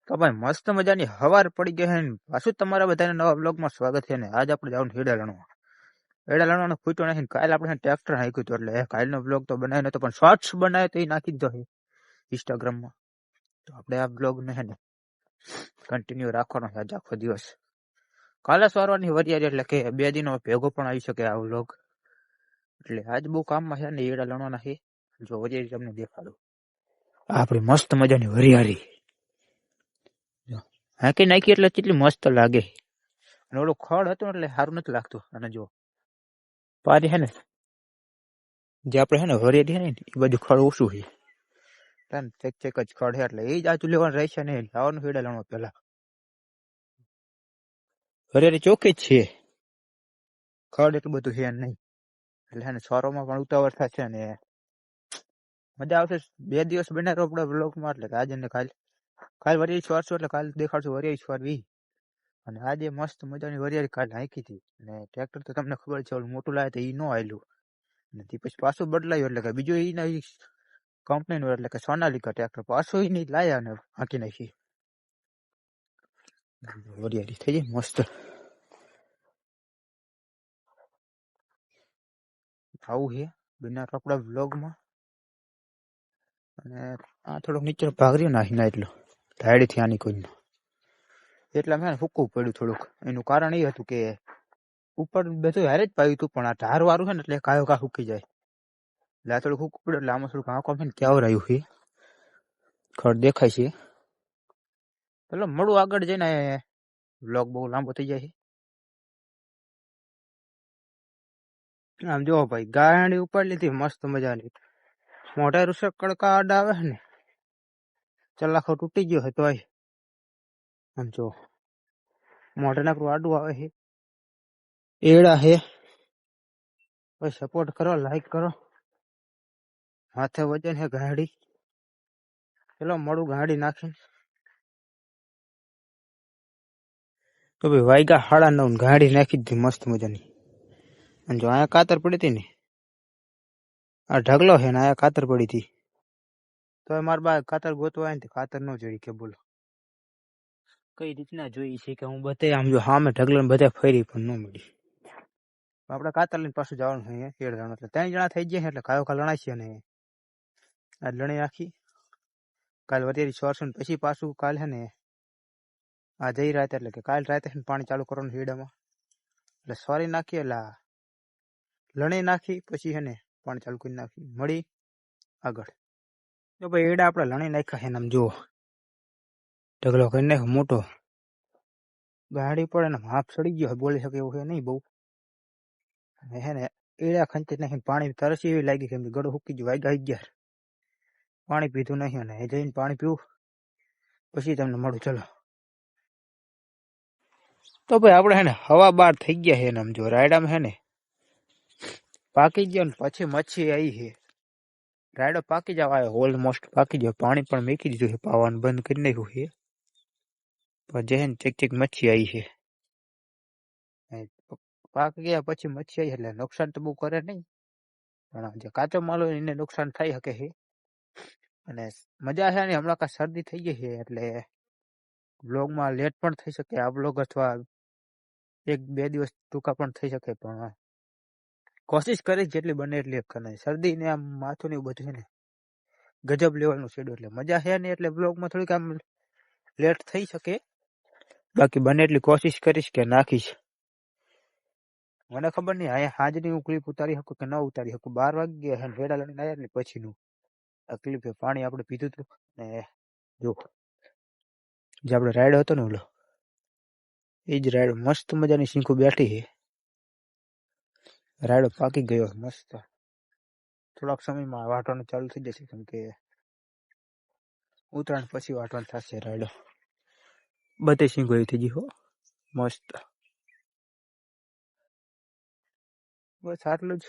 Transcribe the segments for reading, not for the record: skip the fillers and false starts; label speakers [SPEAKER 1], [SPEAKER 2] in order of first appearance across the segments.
[SPEAKER 1] તો ભાઈ મસ્ત મજાની હવાર પડી ગઈ છે ને પાછું તમારા બધાને નવા બ્લોગમાં સ્વાગત છે ને આજ આપણે જવાનું હેડા લણવા. હેડા લણવાનો ખૂટો નથી. કાલે આપણે ટ્રેક્ટર નાખ્યું હતું એટલે કાલનો બ્લોગ તો બનાવ્યો નતો, પણ શોર્ટ્સ બનાવ્યો તો એ નાખી દીધો છે ઇન્સ્ટાગ્રામમાં. તો આપણે આ બ્લોગને છે ને કન્ટિન્યુ રાખવાનો છે આજ આખો દિવસ. કાલે સવારની વરિયારી એટલે કે 2 દિનો ભેગો પણ આવી શકે આ બ્લોગ. એટલે આજ બહુ કામમાં છે ને હેડા લણવાના છે. જો વરિયારી તમને દેખાડું, આપણી મસ્ત મજાની વરિયારી હાંકી નાખી એટલે કેટલી મસ્ત લાગે. અને ઓલું ખડ હતું એટલે સારું નથી લાગતું. અને જો પારી છે ને જે આપણે છે ને વરિયાળી છે ને એ બાજુ ખડ ઓછું છે, ચેક ચેક જ ખડ છે એટલે એ જ આજુ લેવાનું રહેશે ને લાવવાનું હેડા લણવા. પેલા વરિયાળી ચોખ્ખી જ છે, ખડ એટલું બધું છે નહીં એટલે છે ને સોરોમાં પણ ઉતાવળ થશે ને મજા આવશે. 2 દિવસ બનાવ્યો આપણે બ્લોગમાં એટલે કે આજે ને કાલે વરિયાળી સ્વારશું એટલે કાલે દેખાડશું વરિયાળી સ્વારવી. અને આજે મસ્ત મજાની વરિયાળી કાલે હાંકી હતી. અને ટ્રેક્ટર તો તમને ખબર છે ઓલું મોટું લાવે તો એ ન આવેલું નથી, પછી પાછું બદલાયું એટલે કે બીજું એના કંપનીનું એટલે કે સોનાલિકા ટ્રેક્ટર પાછું એ નહીં લાયા અને હાંકી નાખી. વરિયાળી થઈ જાય મસ્ત. આવું છે બિના આપણા બ્લોગમાં. અને આ થોડોક નીચે ભાગ રહ્યો નાખીને એટલો ધાડીથી આની કોઈનો એટલા મેં ફૂકવું પડ્યું થોડુંક. એનું કારણ એ હતું કે ઉપર બધું હારે જ પાયું હતું, પણ આ ધાર વાળું છે ને એટલે કાયો કા ફૂકી જાય એટલે આ થોડું ફૂકવું પડ્યું. એટલે આમાં થોડુંક આંખો છે ને ક્યાં રહ્યું છે ખડ દેખાય છે. પેલો મળું આગળ જઈને બ્લોગ બહુ લાંબો થઈ જાય છે. આમ જો ભાઈ ગાડી ઉપાડી લીધી મસ્ત મજાની, મોઢા રૂસક કડકા આડા આવે ને ચલાખો તૂટી ગયો હતો. આમ જો મોઢા નાકરું આડું આવે છે, એડા છે. ભાઈ સપોર્ટ કરો, લાઈક કરો. માથે વજન છે ગાડી, પેલો મળું ગાડી નાખીને તો ભાઈ વાયગા 9:30 ગાડી નાખી દીધી મસ્ત મજાની. અને જો અહીંયા કાતર પડી હતી ને આ ઢગલો છે ને અહીંયા કાતર પડી હતી, તો મારા બા કાતર ગોતવા આવે ને કાતર ન જડી કે બોલો કઈ રીતના જોઈ છે કે હું બધે આમ જો સામે ઢગલો ને બધે ફરી પણ ન મળી. આપણે કાતર લઈને પાછું જવાનું છે અહીંયા 13 જણા, એટલે 3 જણા થઈ ગયા એટલે કાયો કા લણાય છે. અને આ લણી નાખી કાલ વરિયાળી સોરશું પછી પાછું કાલ છે ને આ જઈ રાતે એટલે કે કાલ રાતે પાણી ચાલુ કરવાનું હેડામાં એટલે સોરી નાખી એટલે લણી નાખી પછી છે ને પાણી ચાલુ કરી નાખી. મળી આગળ તો ભાઈ એડા આપણે લણી નાખ્યા છે ને આમ જુઓ ઢગલો કરી નાખ્યો મોટો. ગાડી પડે ને હાફ સડી ગયો બોલી શકે એવું છે નહીં બહુ. અને હે ને એડા ખંચી નાખીને પાણી તરસી એવી લાગી કેમ કે ગળું સૂકી ગયું. વાગ્યા 11 પાણી પીધું નહીં અને એ જઈને પાણી પીવું પછી તમને મળું. ચલો તો ભાઈ આપણે હે ને 12:15 થઈ ગયા છે ને આમ જો રાયડામાં હે ને પાકી ગયો ને પછી મચ્છી આવી છે. રાયડો પાકી જવા આવ્યો, ઓલમોસ્ટ પાકી ગયો. પાણી પણ મેકી દીધું છે, પાવાનું બંધ કરી નાખ્યું છે. પણ જે ચેક ચેક મચ્છી આવી છે. પાકી ગયા પછી મચ્છી આવી એટલે નુકસાન તો બહુ કરે નહીં, પણ જે કાચો માલ હોય એને નુકસાન થઈ શકે છે. અને મજા છે ને હમણાં કાંઈ શરદી થઈ ગઈ છે એટલે બ્લોગમાં લેટ પણ થઈ શકે આ બ્લોગ, અથવા 1-2 દિવસ ટૂંકા પણ થઈ શકે. પણ કોશિશ કરી જેટલી બને એટલી કરે. શરદી ને આમ માથું ને એવું બધું છે ને ગજબ લેવલનું છેડ્યું એટલે મજા છે ને એટલે બ્લોગમાં થોડીક આમ લેટ થઈ શકે. બાકી બને એટલી કોશિશ કરીશ કે નાખીશ. મને ખબર નહીં અહીંયા હાજરી હું ક્લિપ ઉતારી શકું કે ન ઉતારી શકું. 12 વાગી ગયા છે હેડા લઈને આવ્યા ને પછીનું આ ક્લિપ. પાણી આપણે પીધું હતું ને જો જે આપણે રાયડો હતો ને ઓલો એ જ રાયડો મસ્ત મજાની શીંખું બેઠી છે. રાયડો પાકી ગયો મસ્ત. થોડાક સમયમાં વાટવાનું ચાલુ થઈ જશે કેમ કે ઉત્તરાયણ પછી વાટવાનું થશે રાયડો. બધે શીંખો એવી થઈ ગઈ હો મસ્ત. બસ આટલું જ.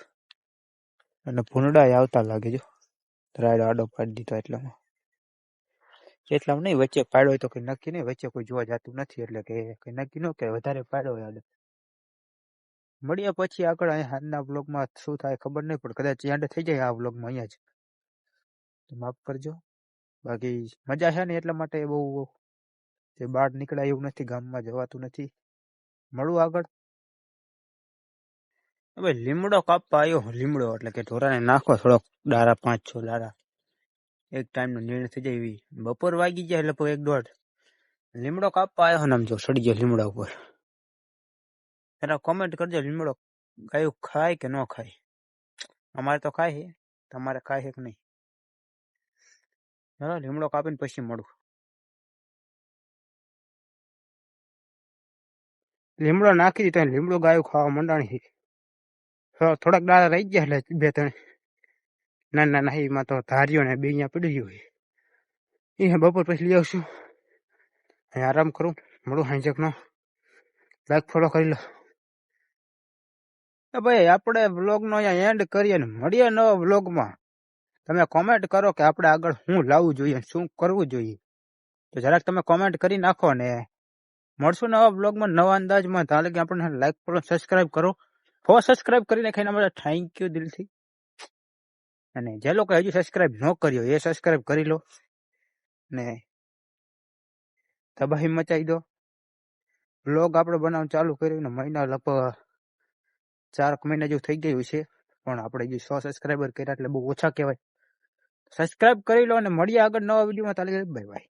[SPEAKER 1] અને ભૂંડા આવતા લાગે જો રાયડો આડો પાડી દીધો એટલામાં નહીં. વચ્ચે પાડ્યો હોય તો કઈ નક્કી નહીં, વચ્ચે કોઈ જોવા જતું નથી એટલે કે કઈ નક્કી ન કે વધારે પાડ્યો હોય. આડો મળીએ પછી આગળ અહીંયા હાલના બ્લોગમાં શું થાય ખબર નહીં, પણ કદાચ એન્ડ થઈ જાય આ બ્લોગમાં અહીંયા જ, તો માફ કરજો. બાકી મજા છે ને એટલા માટે બહુ તે બહાર નીકળાય એવું નથી, ગામમાં જવાતું નથી. મળું આગળ. હવે લીમડો કાપવા આવ્યો. લીમડો એટલે કે ઢોરાને નાખો થોડોક દારા, 5-6 દારા. એક ટાઈમનો નિર્ણય થઈ જાય એવી. બપોર વાગી જાય લગભગ 1-1:30. લીમડો કાપવા આવ્યો ને આમ જો સડી ગયો લીમડા ઉપર. એના કોમેન્ટ કરજો, લીમડો ગાયું ખાય કે ન ખાય? અમારે તો ખાય છે, તમારે ખાય છે કે નહીં? હા, લીમડો કાપીને પછી મળું. લીમડો નાખી દીધો, લીમડો ગાયું ખાવા મંડાણી. થોડાક દાડા રહી ગયા એટલે 2-3 ના એમાં તો ધાર્યો ને બે અહીંયા પડી ગયું હોય. એ બપોર પછી લઈ આવશું. અહીં આરામ કરું. મળું હાંજકનો. લાઈક ફોલો કરી લો. ભાઈ આપણે વ્લોગનો અહીંયા એન્ડ કરીએ ને મળીએ નવા વ્લોગમાં. તમે કોમેન્ટ કરો કે આપણે આગળ શું લાવવું જોઈએ, શું કરવું જોઈએ. તો જરાક તમે કોમેન્ટ કરી નાખો ને મળશું નવા બ્લોગમાં નવા અંદાજમાં. તાલે કે આપણને લાઈક કરો, સબસ્ક્રાઇબ કરો. સબસ્ક્રાઇબ કરી નાખીને આપણે થેન્ક યુ દિલથી. અને જે લોકો હજુ સબસ્ક્રાઇબ ન કર્યો એ સબસ્ક્રાઇબ કરી લો ને તબાહી મચાવી દો. બ્લોગ આપણે બનાવવાનું ચાલુ કર્યું ને મહિના લગભગ 4 મહિના જેવું થઈ ગયું છે, પણ આપણે જે 100 સબસ્ક્રાઇબર કર્યા એટલે બહુ ઓછા કહેવાય. સબસ્ક્રાઇબ કરી લો અને મળીએ આગળ નવા વિડીયોમાં. તાલે બાય બાય.